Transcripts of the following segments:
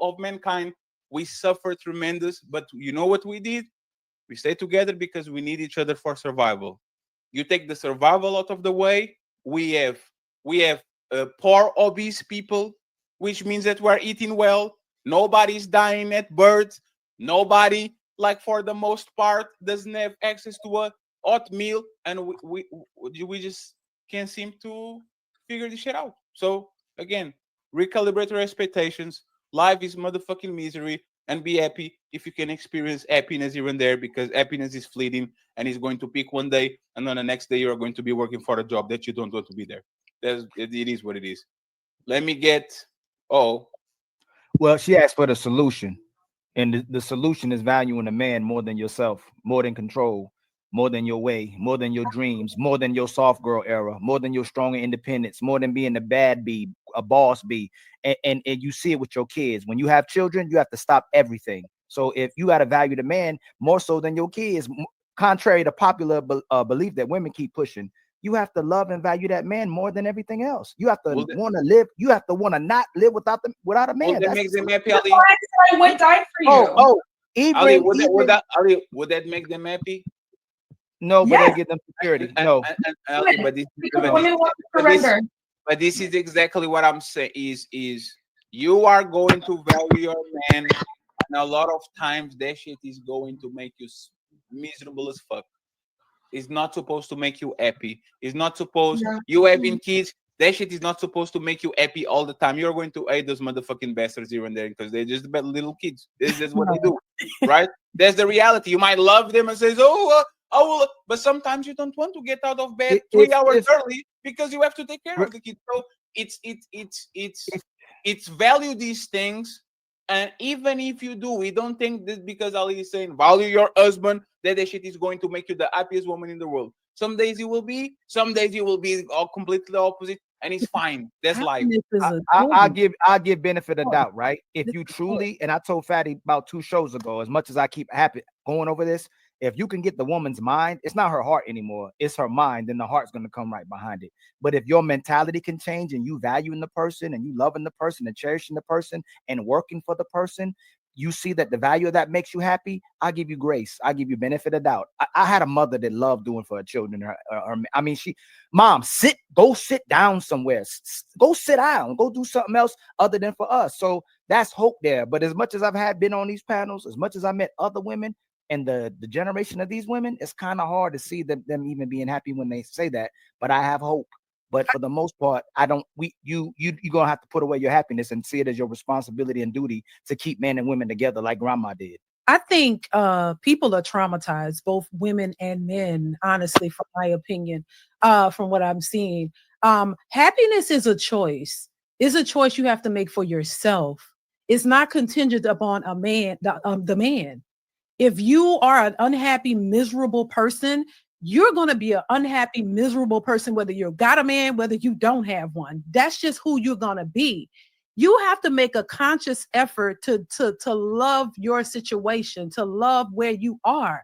of mankind. We suffer tremendous, but you know what we did? We stay together because we need each other for survival. You take the survival out of the way, we have poor obese people, which means that we're eating well. Nobody's dying at birth. Nobody, like for the most part, doesn't have access to a hot meal, and we just can't seem to figure this shit out. So again, recalibrate your expectations. Life is motherfucking misery, and be happy if you can experience happiness here and there, because happiness is fleeting and it's going to peak one day, and then the next day you are going to be working for a job that you don't want to be there. It is what it is. Let me get. Oh, Well, she asked for the solution, and the solution is valuing a man more than yourself, more than control, more than your way, more than your dreams, more than your soft girl era, more than your strong independence, more than being a bad bee, a boss bee. And you see it with your kids. When you have children, you have to stop everything. So if you got to value the man more so than your kids, contrary to popular belief that women keep pushing, you have to love and value that man more than everything else. You have to want to live. You have to want to not live without a man. That makes them happy, That's Ali. why I would die for you. Ali, would that make them happy? No, but they get them security. No, Ali, but this is exactly what I'm saying. Is you are going to value your man, and a lot of times that shit is going to make you miserable as fuck. It's not supposed to make you happy. It's not supposed you having kids. That shit is not supposed to make you happy all the time. You're going to hate those motherfucking bastards here and there because they're just little kids. This is what they do, right? That's the reality. You might love them and say, but sometimes you don't want to get out of bed 3 hours early because you have to take care of the kids. So it's value these things. And even if you do, we don't think this because Ali is saying value your husband, that shit is going to make you the happiest woman in the world. Some days you will be, some days you will be all completely opposite, and it's fine. That's life. I'll give benefit of doubt, right? If you truly, and I told Fatty about 2 shows ago, as much as I keep happy going over this, if you can get the woman's mind, it's not her heart anymore. It's her mind, then the heart's going to come right behind it. But if your mentality can change and you valuing the person and you loving the person and cherishing the person and working for the person, you see that the value of that makes you happy. I give you grace. I give you benefit of doubt. I had a mother that loved doing for her children. Mom, go sit down somewhere. Go sit down. Go do something else other than for us. So that's hope there. But as much as I've been on these panels, as much as I met other women, and the generation of these women, it's kind of hard to see them even being happy when they say that. But I have hope. But for the most part, I don't. You're gonna have to put away your happiness and see it as your responsibility and duty to keep men and women together, like Grandma did. I think people are traumatized, both women and men. Honestly, from my opinion, from what I'm seeing, happiness is a choice. It's a choice you have to make for yourself. It's not contingent upon a man, the man. If you are an unhappy, miserable person, you're going to be an unhappy, miserable person, whether you've got a man, whether you don't have one. That's just who you're going to be. You have to make a conscious effort to love your situation, to love where you are.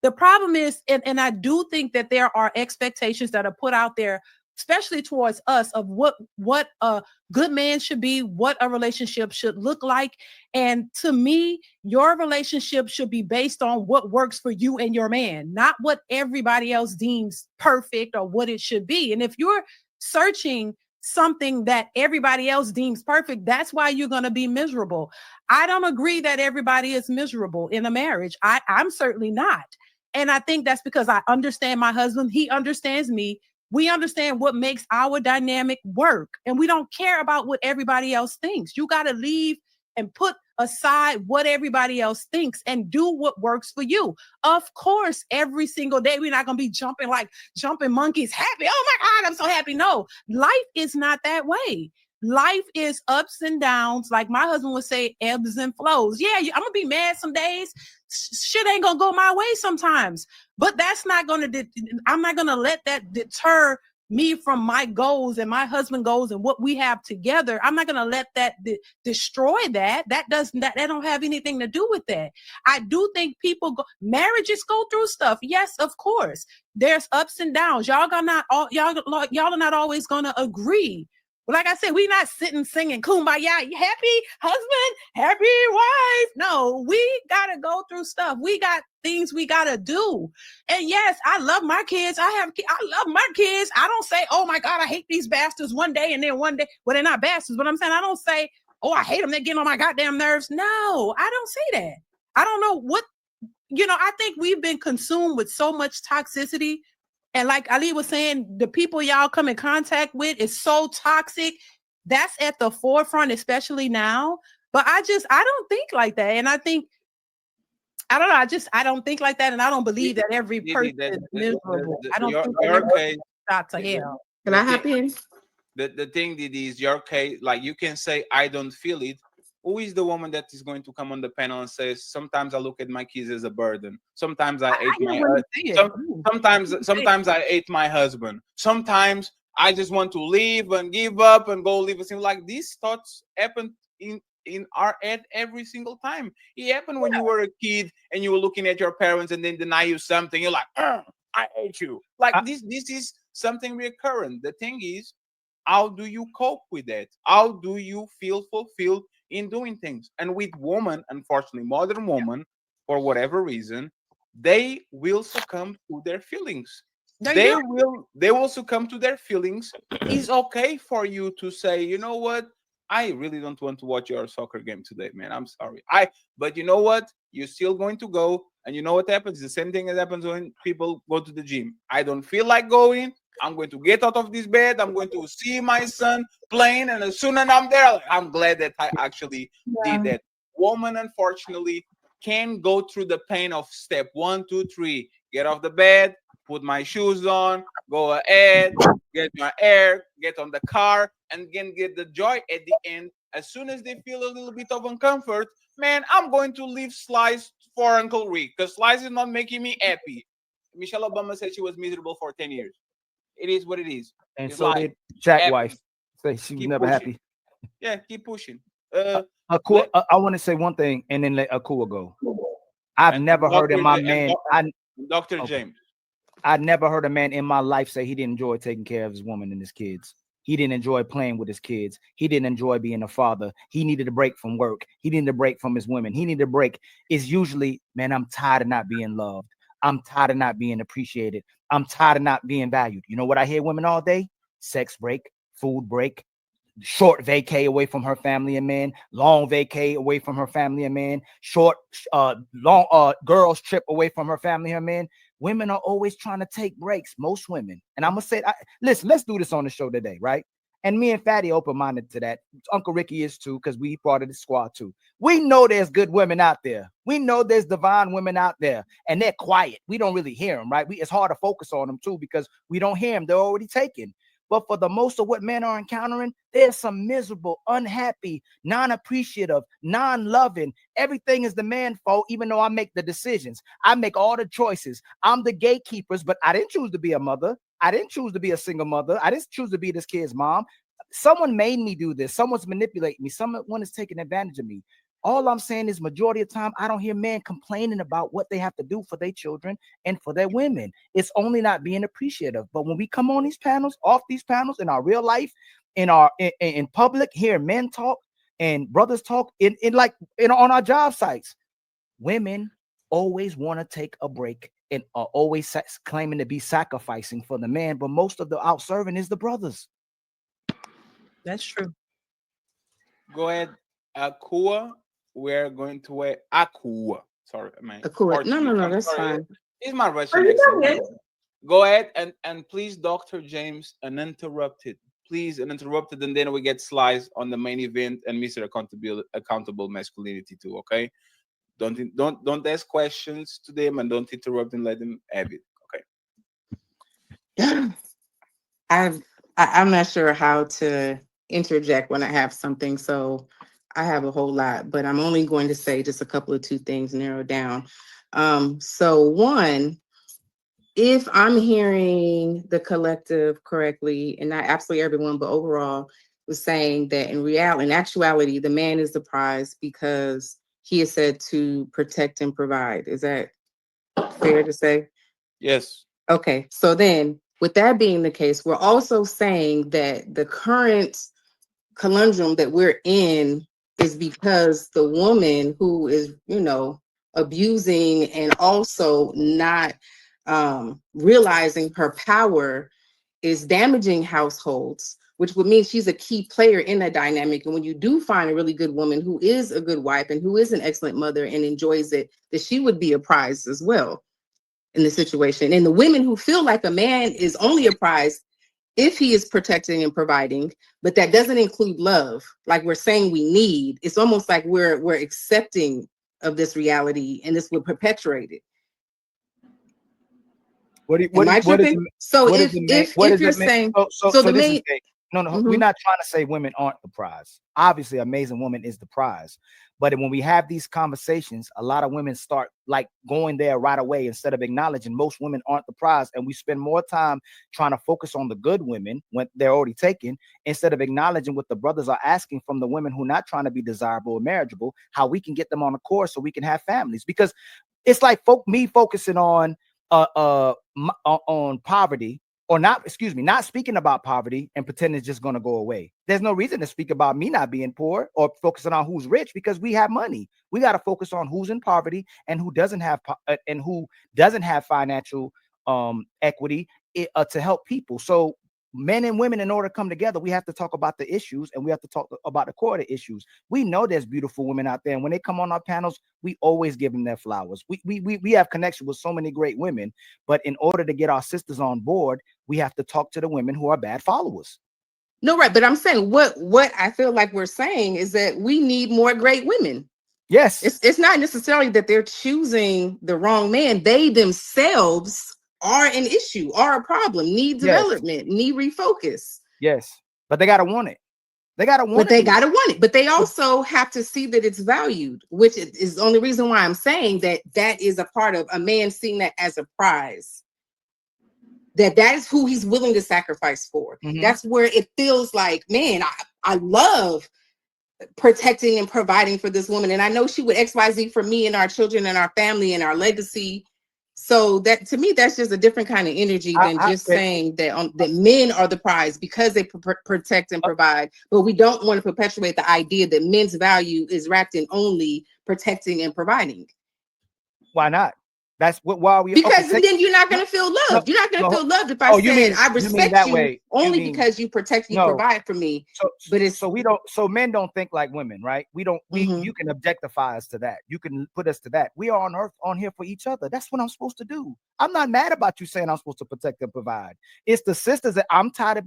The problem is, and I do think that there are expectations that are put out there, especially towards us, of what a good man should be, what a relationship should look like. And to me, your relationship should be based on what works for you and your man, not what everybody else deems perfect or what it should be. And if you're searching something that everybody else deems perfect, that's why you're going to be miserable. I don't agree that everybody is miserable in a marriage. I'm certainly not. And I think that's because I understand my husband. He understands me. We understand what makes our dynamic work, and we don't care about what everybody else thinks. You got to leave and put aside what everybody else thinks and do what works for you. Of course, every single day, we're not going to be jumping like jumping monkeys, happy. Oh my God, I'm so happy. No, life is not that way. Life is ups and downs. Like my husband would say, ebbs and flows. Yeah, I'm going to be mad some days. Shit ain't going to go my way sometimes. But that's not going to, I'm not going to let that deter me from my goals and my husband goals and what we have together. I'm not going to let that destroy that. That don't have anything to do with that. I do think marriages go through stuff. Yes, of course. There's ups and downs. Y'all are not always going to agree. Like I said, we not sitting singing kumbaya, happy husband, happy wife. No, we gotta go through stuff. We got things we gotta do. And yes, I love my kids. I love my kids. I don't say, oh my God, I hate these bastards one day and then one day. Well, they're not bastards, but I'm saying I don't say, oh, I hate them. They're getting on my goddamn nerves. No, I don't say that. I don't know what, I think we've been consumed with so much toxicity. And like Ali was saying, the people y'all come in contact with is so toxic. That's at the forefront, especially now. But I don't think like that. And I think, I don't know, I don't think like that. And I don't believe that every person is miserable. I don't think your case shot to hell. Can I hop in? The thing, Didi, is your case. Like, you can say, I don't feel it. Who is the woman that is going to come on the panel and say, sometimes I look at my kids as a burden. Sometimes sometimes I ate my husband. Sometimes I just want to leave and give up and go live a single. Like, these thoughts happen in our head every single time. It happened when you were a kid and you were looking at your parents and then deny you something. You're like, I hate you. Like, this is something recurrent. The thing is, how do you cope with that? How do you feel fulfilled in doing things? And with women, unfortunately, modern women, for whatever reason, they will succumb to their feelings. They will succumb to their feelings. It's okay for you to say, you know what? I really don't want to watch your soccer game today, man. I'm sorry. But you know what? You're still going to go. And you know what happens? The same thing that happens when people go to the gym. I don't feel like going. I'm going to get out of this bed. I'm going to see my son playing. And as soon as I'm there, I'm glad that I actually did that. Woman, unfortunately, can go through the pain of step 1, 2, 3. Get off the bed, put my shoes on, go ahead, get my air, get on the car, and then get the joy at the end. As soon as they feel a little bit of uncomfort, man, I'm going to leave Slice for Uncle Rick, because Slice is not making me happy. Michelle Obama said she was miserable for 10 years. It is what it is. And it's so did Jack wife. Say she was never pushing. happy. Yeah, keep pushing. I want to say one thing and then let Akua go. I've never heard in my man. Dr. James. I never heard a man in my life say he didn't enjoy taking care of his woman and his kids. He didn't enjoy playing with his kids. He didn't enjoy being a father. He needed a break from work. He needed a break from his women. He needed a break. It's usually, man, I'm tired of not being loved. I'm tired of not being appreciated. I'm tired of not being valued. You know what I hear women all day? Sex break, food break, short vacay away from her family and man, long vacay away from her family and man, long girls trip away from her family and man. Women are always trying to take breaks, most women. And I'm gonna say, listen, let's do this on the show today, right? And me and Fatty open-minded to that. Uncle Ricky is too, because we part of the squad too. We know there's good women out there. We know there's divine women out there, and they're quiet. We don't really hear them, right? It's hard to focus on them too because we don't hear them. They're already taken. But for the most of what men are encountering, there's some miserable, unhappy, non-appreciative, non-loving. Everything is the man's fault, even though I make the decisions. I make all the choices. I'm the gatekeepers, but I didn't choose to be a mother. I didn't choose to be a single mother. I didn't choose to be this kid's mom. Someone made me do this. Someone's manipulating me. Someone is taking advantage of me. All I'm saying is majority of the time, I don't hear men complaining about what they have to do for their children and for their women. It's only not being appreciative. But when we come on these panels, off these panels, in our real life, in public, hear men talk and brothers talk on our job sites, women always want to take a break and are always claiming to be sacrificing for the man. But most of the outserving is the brothers. That's true. Go ahead, Akua. We're going to wear Akua. Sorry, man. Akua. No, that's fine. It's my Russian accent. Go ahead and please, Dr. James, uninterrupted. Please, uninterrupted, and then we get slides on the main event and Mr. Accountable Masculinity too. Okay. Don't ask questions to them and don't interrupt and let them have it. Okay. I'm not sure how to interject when I have something, so I have a whole lot, but I'm only going to say just a couple of 2 things narrowed down. So one, if I'm hearing the collective correctly, and not absolutely everyone, but overall, was saying that in actuality, the man is the prize because he is said to protect and provide. Is that fair to say? Yes. Okay. So then, with that being the case, we're also saying that the current conundrum that we're in is because the woman who is, you know, abusing and also not realizing her power is damaging households, which would mean she's a key player in that dynamic. And when you do find a really good woman who is a good wife and who is an excellent mother and enjoys it, that she would be a prize as well in the situation. And the women who feel like a man is only a prize if he is protecting and providing, but that doesn't include love, like we're saying we need. It's almost like we're accepting of this reality, and this will perpetuate it. Am I tripping? So if you're saying so the this main is no, we're not trying to say women aren't the prize. Obviously, amazing woman is the prize. But when we have these conversations, a lot of women start like going there right away instead of acknowledging most women aren't the prize. And we spend more time trying to focus on the good women when they're already taken, instead of acknowledging what the brothers are asking from the women who are not trying to be desirable or marriageable, how we can get them on the course so we can have families. Because it's like me focusing on poverty, or not speaking about poverty and pretending it's just going to go away. There's no reason to speak about me not being poor or focusing on who's rich, because we have money. We got to focus on who's in poverty and who doesn't have financial equity to help people. So men and women, in order to come together, we have to talk about the issues, and we have to talk about the core of the issues. We know there's beautiful women out there, and when they come on our panels, we always give them their flowers. We have connection with so many great women, but in order to get our sisters on board, we have to talk to the women who are bad followers. No, right, but I'm saying what I feel like we're saying is that we need more great women. Yes, it's not necessarily that they're choosing the wrong man. They themselves are an issue, are a problem, need development, need refocus. Yes, but they gotta want it. They gotta want it. But they also have to see that it's valued, which is the only reason why I'm saying that is a part of a man seeing that as a prize. That is who he's willing to sacrifice for. That's where it feels like, man, I love protecting and providing for this woman, and I know she would XYZ for me and our children and our family and our legacy. So that, to me, that's just a different kind of energy than just saying that that men are the prize because they protect and provide. But we don't want to perpetuate the idea that men's value is wrapped in only protecting and providing. Why not? That's what. Why are we? Because then you're not going to feel loved. You're not going to feel loved if I said I respect you only because you protect, you provide for me. So men don't think like women, right? We don't. You can objectify us to that. You can put us to that. We are on earth on here for each other. That's what I'm supposed to do. I'm not mad about you saying I'm supposed to protect and provide. It's the sisters that I'm tired of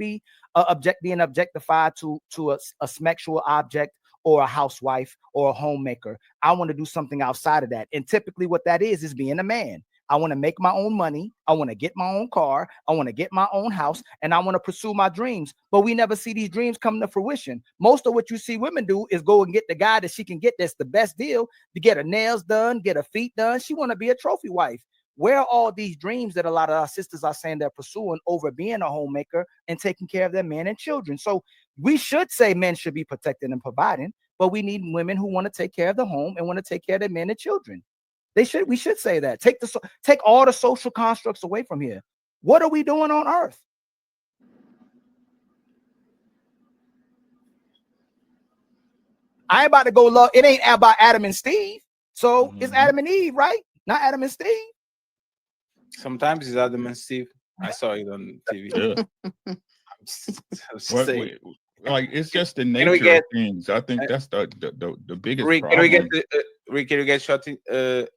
being objectified to a sexual object, or a housewife, or a homemaker. I want to do something outside of that. And typically what that is being a man. I want to make my own money. I want to get my own car. I want to get my own house, and I want to pursue my dreams. But we never see these dreams come to fruition. Most of what you see women do is go and get the guy that she can get that's the best deal, to get her nails done, get her feet done. She want to be a trophy wife. Where are all these dreams that a lot of our sisters are saying they're pursuing over being a homemaker and taking care of their men and children? So we should say men should be protecting and providing, but we need women who want to take care of the home and want to take care of their men and children. We should say that. Take all the social constructs away from here. What are we doing on earth? I ain't about to go love. It ain't about Adam and Steve. So it's Adam and Eve, right? Not Adam and Steve. Sometimes it's Adam and Steve. I saw it on TV. Yeah. Like, it's just the nature of things. I think that's the biggest Rick, problem. Can we get short?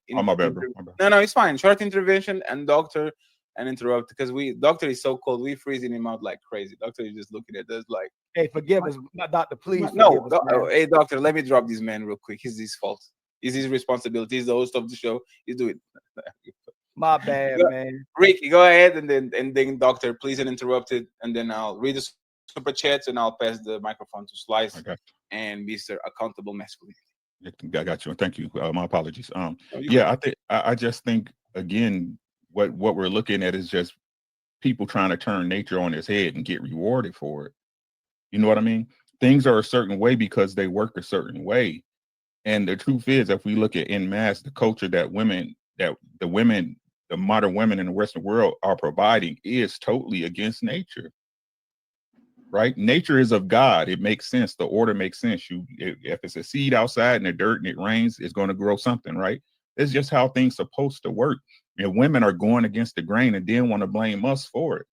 My bad. No, it's fine. Short intervention and doctor and interrupt, because doctor is so cold. We freezing him out like crazy. Doctor is just looking at us like, hey, forgive us, doctor, please. No, hey, doctor, let me drop this man real quick. It's his fault. It's his responsibility. He's the host of the show. He's doing it. My bad, man. Rick, go ahead, and then doctor, please interrupt it, and then I'll read the super chats and I'll pass the microphone to Slice and Mr. Accountable Masculinity. I got you. Thank you. My apologies. I just think, again, what we're looking at is just people trying to turn nature on its head and get rewarded for it. You know what I mean? Things are a certain way because they work a certain way. And the truth is, if we look at en masse, the culture that the modern women in the Western world are providing is totally against nature. right? Nature is of God. It makes sense. The order makes sense. If it's a seed outside in the dirt and it rains, it's going to grow something, right? It's just how things supposed to work. And women are going against the grain and then want to blame us for it.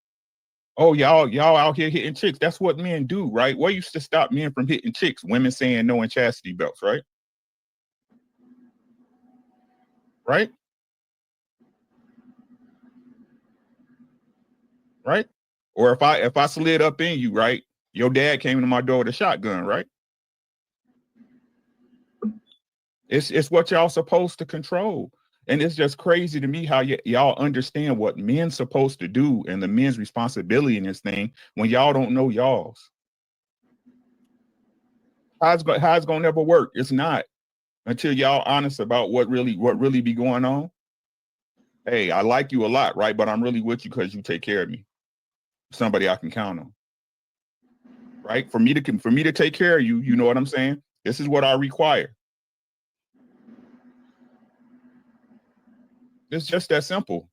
Oh, y'all out here hitting chicks. That's what men do, right? What used to stop men from hitting chicks? Women saying no in chastity belts, right? Right? Right? Or if I slid up in you, right? Your dad came into my door with a shotgun, right? It's what y'all supposed to control. And it's just crazy to me how y'all understand what men's supposed to do and the men's responsibility in this thing when y'all don't know y'all's. How's it's gonna never work? It's not until y'all honest about what really be going on. Hey, I like you a lot, right? But I'm really with you because you take care of me. Somebody I can count on. Right? For me to take care of you, you know what I'm saying? This is what I require. It's just that simple.